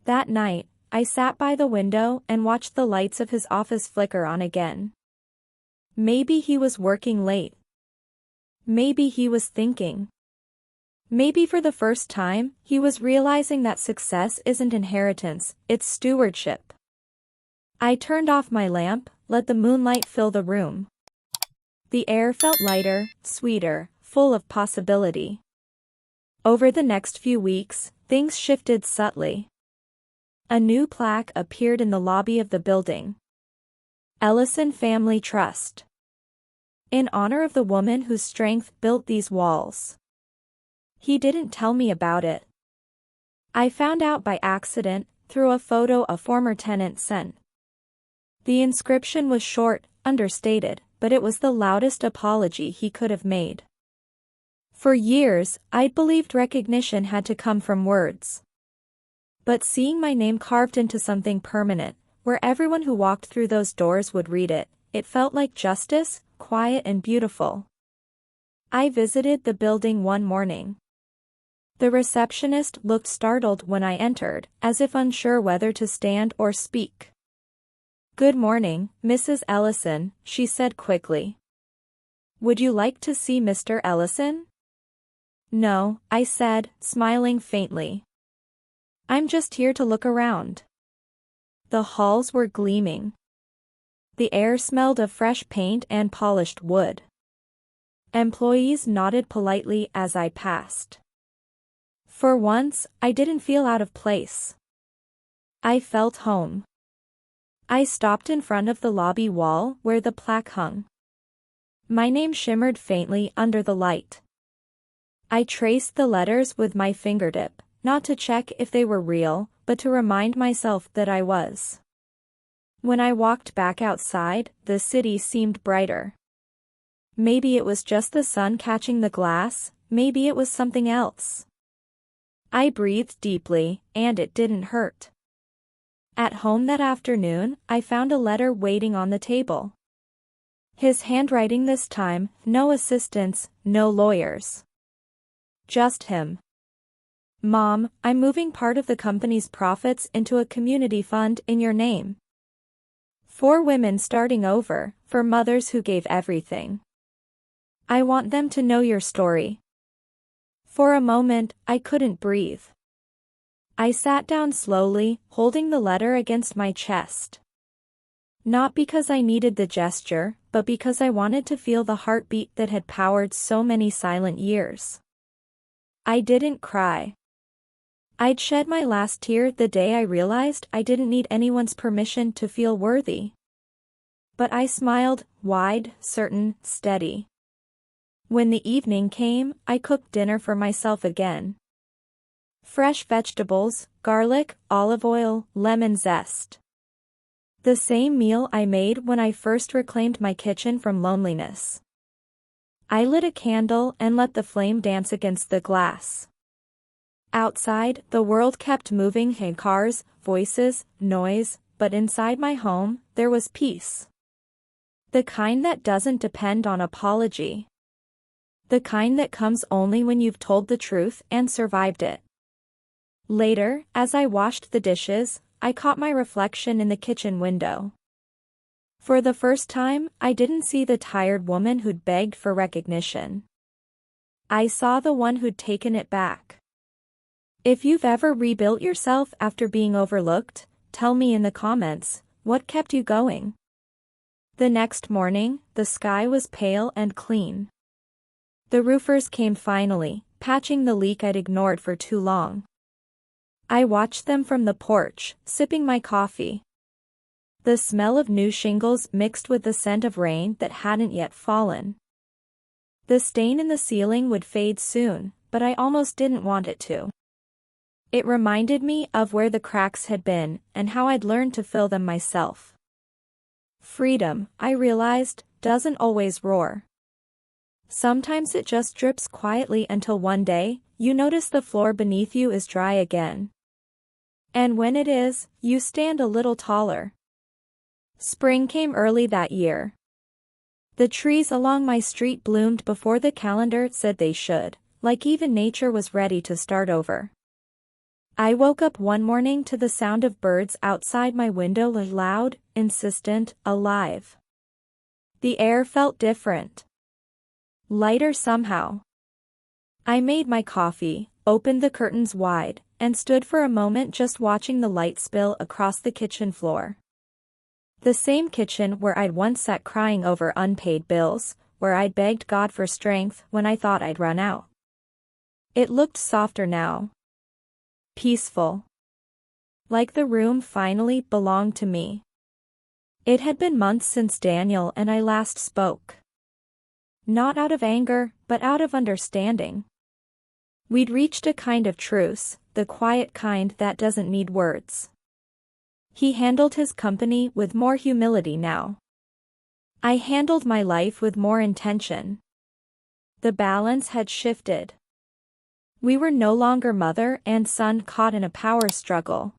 That night, I sat by the window and watched the lights of his office flicker on again. Maybe he was working late. Maybe he was thinking. Maybe for the first time, he was realizing that success isn't inheritance, it's stewardship. I turned off my lamp, let the moonlight fill the room. The air felt lighter, sweeter, full of possibility. Over the next few weeks, things shifted subtly. A new plaque appeared in the lobby of the building. Ellison Family Trust. In honor of the woman whose strength built these walls. He didn't tell me about it. I found out by accident, through a photo a former tenant sent. The inscription was short, understated, but it was the loudest apology he could have made. For years, I'd believed recognition had to come from words. But seeing my name carved into something permanent, where everyone who walked through those doors would read it, it felt like justice, quiet and beautiful. I visited the building one morning. The receptionist looked startled when I entered, as if unsure whether to stand or speak. "Good morning, Mrs. Ellison," she said quickly. "Would you like to see Mr. Ellison?" "No," I said, smiling faintly. "I'm just here to look around." The halls were gleaming. The air smelled of fresh paint and polished wood. Employees nodded politely as I passed. For once, I didn't feel out of place. I felt home. I stopped in front of the lobby wall where the plaque hung. My name shimmered faintly under the light. I traced the letters with my fingertip, not to check if they were real, but to remind myself that I was. When I walked back outside, the city seemed brighter. Maybe it was just the sun catching the glass, maybe it was something else. I breathed deeply, and it didn't hurt. At home that afternoon, I found a letter waiting on the table. His handwriting this time, no assistants, no lawyers. Just him. "Mom, I'm moving part of the company's profits into a community fund in your name. For women starting over, for mothers who gave everything. I want them to know your story." For a moment, I couldn't breathe. I sat down slowly, holding the letter against my chest. Not because I needed the gesture, but because I wanted to feel the heartbeat that had powered so many silent years. I didn't cry. I'd shed my last tear the day I realized I didn't need anyone's permission to feel worthy. But I smiled, wide, certain, steady. When the evening came, I cooked dinner for myself again. Fresh vegetables, garlic, olive oil, lemon zest. The same meal I made when I first reclaimed my kitchen from loneliness. I lit a candle and let the flame dance against the glass. Outside, the world kept moving in cars, voices, noise, but inside my home, there was peace. The kind that doesn't depend on apology. The kind that comes only when you've told the truth and survived it. Later, as I washed the dishes, I caught my reflection in the kitchen window. For the first time, I didn't see the tired woman who'd begged for recognition. I saw the one who'd taken it back. If you've ever rebuilt yourself after being overlooked, tell me in the comments, what kept you going? The next morning, the sky was pale and clean. The roofers came finally, patching the leak I'd ignored for too long. I watched them from the porch, sipping my coffee. The smell of new shingles mixed with the scent of rain that hadn't yet fallen. The stain in the ceiling would fade soon, but I almost didn't want it to. It reminded me of where the cracks had been, and how I'd learned to fill them myself. Freedom, I realized, doesn't always roar. Sometimes it just drips quietly until one day, you notice the floor beneath you is dry again. And when it is, you stand a little taller. Spring came early that year. The trees along my street bloomed before the calendar said they should, like even nature was ready to start over. I woke up one morning to the sound of birds outside my window, loud, insistent, alive. The air felt different. Lighter somehow. I made my coffee, opened the curtains wide, and stood for a moment just watching the light spill across the kitchen floor. The same kitchen where I'd once sat crying over unpaid bills, where I'd begged God for strength when I thought I'd run out. It looked softer now. Peaceful. Like the room finally belonged to me. It had been months since Daniel and I last spoke. Not out of anger, but out of understanding. We'd reached a kind of truce, the quiet kind that doesn't need words. He handled his company with more humility now. I handled my life with more intention. The balance had shifted. We were no longer mother and son caught in a power struggle.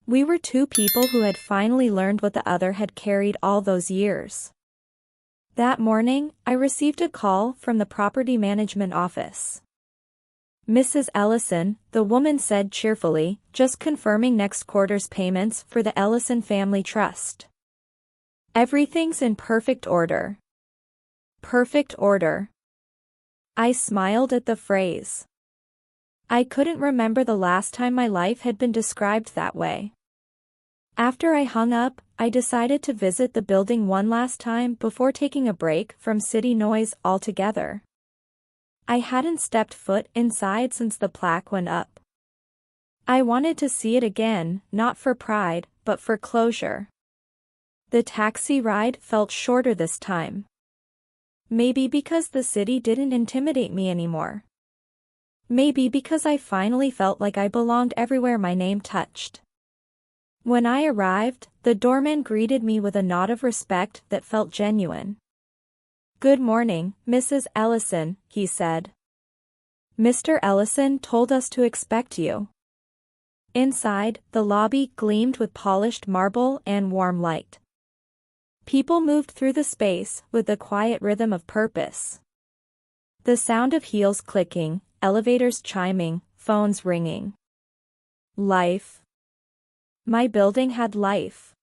We were two people who had finally learned what the other had carried all those years. That morning, I received a call from the property management office. Mrs. Ellison, the woman said cheerfully, just confirming next quarter's payments for the Ellison Family Trust. Everything's in perfect order. Perfect order. I smiled at the phrase. I couldn't remember the last time my life had been described that way. After I hung up, I decided to visit the building one last time before taking a break from city noise altogether. I hadn't stepped foot inside since the plaque went up. I wanted to see it again, not for pride, but for closure. The taxi ride felt shorter this time. Maybe because the city didn't intimidate me anymore. Maybe because I finally felt like I belonged everywhere my name touched. When I arrived, the doorman greeted me with a nod of respect that felt genuine. "Good morning, Mrs. Ellison," he said. "Mr. Ellison told us to expect you." Inside, the lobby gleamed with polished marble and warm light. People moved through the space with the quiet rhythm of purpose. The sound of heels clicking, elevators chiming, phones ringing. Life. My building had life.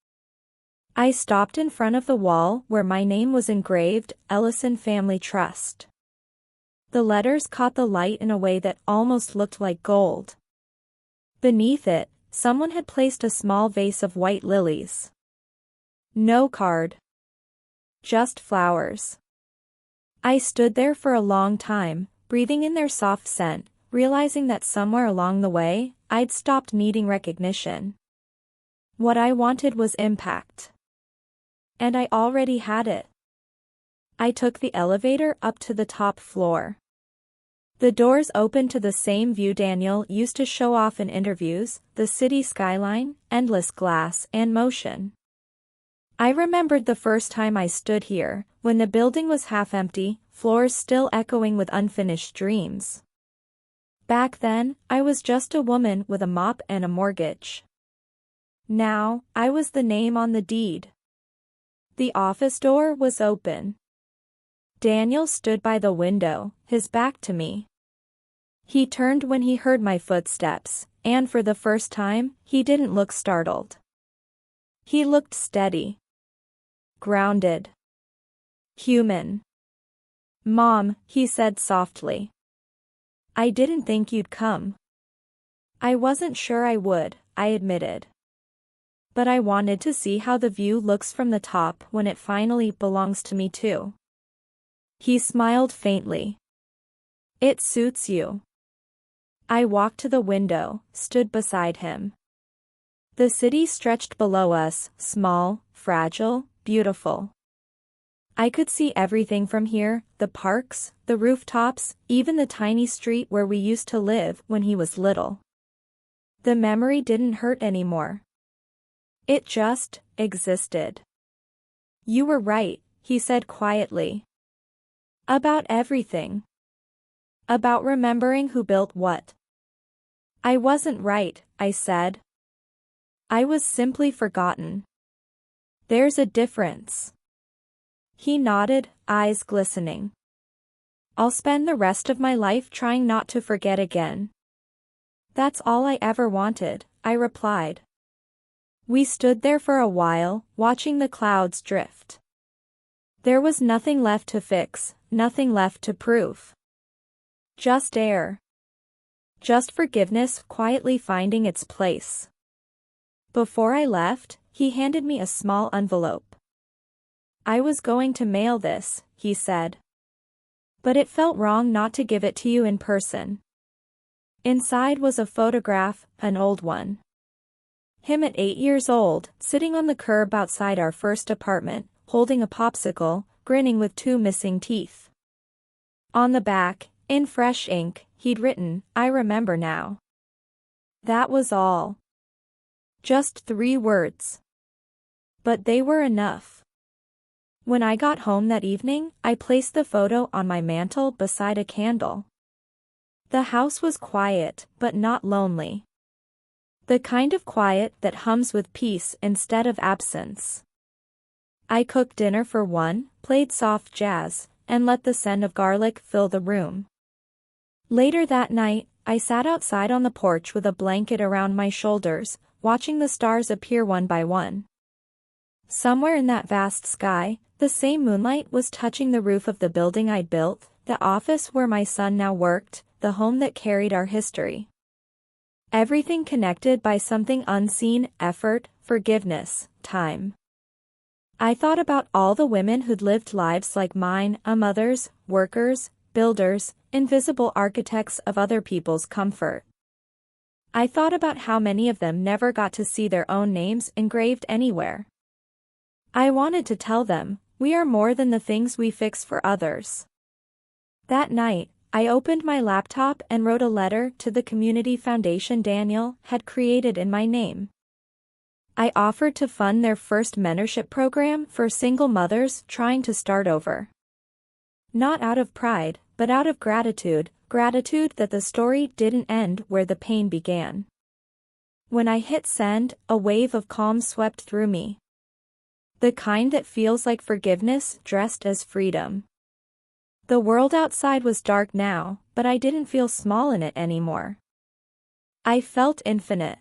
I stopped in front of the wall where my name was engraved, Ellison Family Trust. The letters caught the light in a way that almost looked like gold. Beneath it, someone had placed a small vase of white lilies. No card. Just flowers. I stood there for a long time, breathing in their soft scent, realizing that somewhere along the way, I'd stopped needing recognition. What I wanted was impact. And I already had it. I took the elevator up to the top floor. The doors opened to the same view Daniel used to show off in interviews, the city skyline, endless glass and motion. I remembered the first time I stood here, when the building was half empty, floors still echoing with unfinished dreams. Back then, I was just a woman with a mop and a mortgage. Now, I was the name on the deed. The office door was open. Daniel stood by the window, his back to me. He turned when he heard my footsteps, and for the first time, he didn't look startled. He looked steady. Grounded. Human. "Mom," he said softly. "I didn't think you'd come." "I wasn't sure I would," I admitted. "But I wanted to see how the view looks from the top when it finally belongs to me too." He smiled faintly. "It suits you." I walked to the window, stood beside him. The city stretched below us, small, fragile, beautiful. I could see everything from here, the parks, the rooftops, even the tiny street where we used to live when he was little. The memory didn't hurt anymore. It just existed. "You were right," he said quietly. "About everything. About remembering who built what." "I wasn't right," I said. "I was simply forgotten." "There's a difference." He nodded, eyes glistening. "I'll spend the rest of my life trying not to forget again." "That's all I ever wanted," I replied. We stood there for a while, watching the clouds drift. There was nothing left to fix, nothing left to prove. Just air. Just forgiveness quietly finding its place. Before I left, he handed me a small envelope. "I was going to mail this," he said. "But it felt wrong not to give it to you in person." Inside was a photograph, an old one. Him at 8 years old, sitting on the curb outside our first apartment, holding a popsicle, grinning with 2 missing teeth. On the back, in fresh ink, he'd written, "I remember now." That was all. Just 3 words. But they were enough. When I got home that evening, I placed the photo on my mantel beside a candle. The house was quiet, but not lonely. The kind of quiet that hums with peace instead of absence. I cooked dinner for 1, played soft jazz, and let the scent of garlic fill the room. Later that night, I sat outside on the porch with a blanket around my shoulders, watching the stars appear one by one. Somewhere in that vast sky, the same moonlight was touching the roof of the building I'd built, the office where my son now worked, the home that carried our history. Everything connected by something unseen: effort, forgiveness, time. I thought about all the women who'd lived lives like mine, mothers, workers, builders, invisible architects of other people's comfort. I thought about how many of them never got to see their own names engraved anywhere. I wanted to tell them, we are more than the things we fix for others. That night, I opened my laptop and wrote a letter to the community foundation Daniel had created in my name. I offered to fund their first mentorship program for single mothers trying to start over. Not out of pride, but out of gratitude that the story didn't end where the pain began. When I hit send, a wave of calm swept through me. The kind that feels like forgiveness dressed as freedom. The world outside was dark now, but I didn't feel small in it anymore. I felt infinite.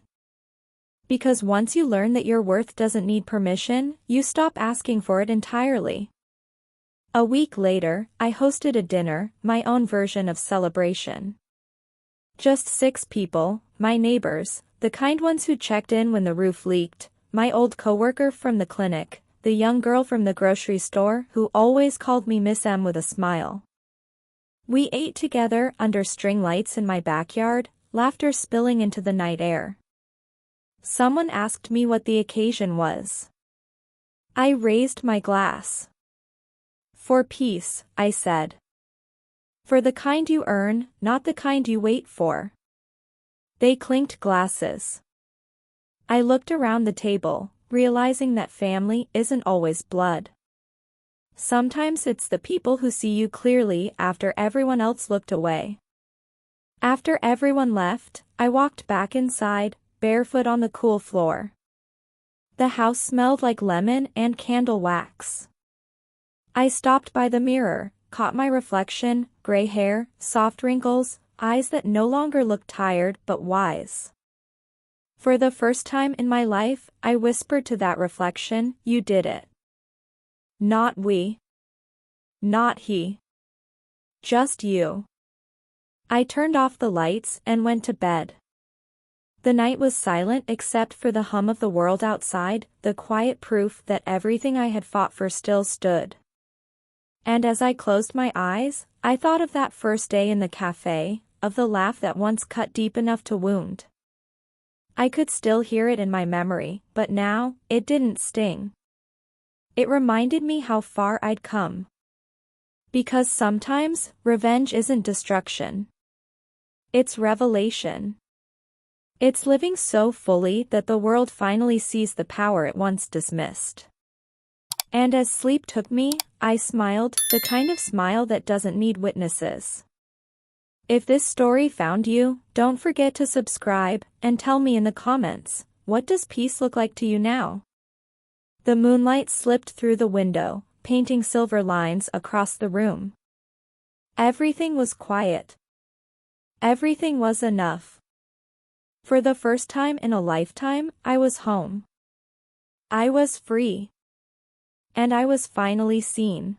Because once you learn that your worth doesn't need permission, you stop asking for it entirely. A week later, I hosted a dinner, my own version of celebration. Just 6 people, my neighbors, the kind ones who checked in when the roof leaked, my old coworker from the clinic, the young girl from the grocery store who always called me Miss M with a smile. We ate together under string lights in my backyard, laughter spilling into the night air. Someone asked me what the occasion was. I raised my glass. For peace, I said. For the kind you earn, not the kind you wait for. They clinked glasses. I looked around the table, realizing that family isn't always blood. Sometimes it's the people who see you clearly after everyone else looked away. After everyone left, I walked back inside, barefoot on the cool floor. The house smelled like lemon and candle wax. I stopped by the mirror, caught my reflection, gray hair, soft wrinkles, eyes that no longer looked tired but wise. For the first time in my life, I whispered to that reflection, "You did it. Not we. Not he. Just you." I turned off the lights and went to bed. The night was silent except for the hum of the world outside, the quiet proof that everything I had fought for still stood. And as I closed my eyes, I thought of that first day in the cafe, of the laugh that once cut deep enough to wound. I could still hear it in my memory, but now, it didn't sting. It reminded me how far I'd come. Because sometimes, revenge isn't destruction. It's revelation. It's living so fully that the world finally sees the power it once dismissed. And as sleep took me, I smiled, the kind of smile that doesn't need witnesses. If this story found you, don't forget to subscribe, and tell me in the comments, what does peace look like to you now? The moonlight slipped through the window, painting silver lines across the room. Everything was quiet. Everything was enough. For the first time in a lifetime, I was home. I was free. And I was finally seen.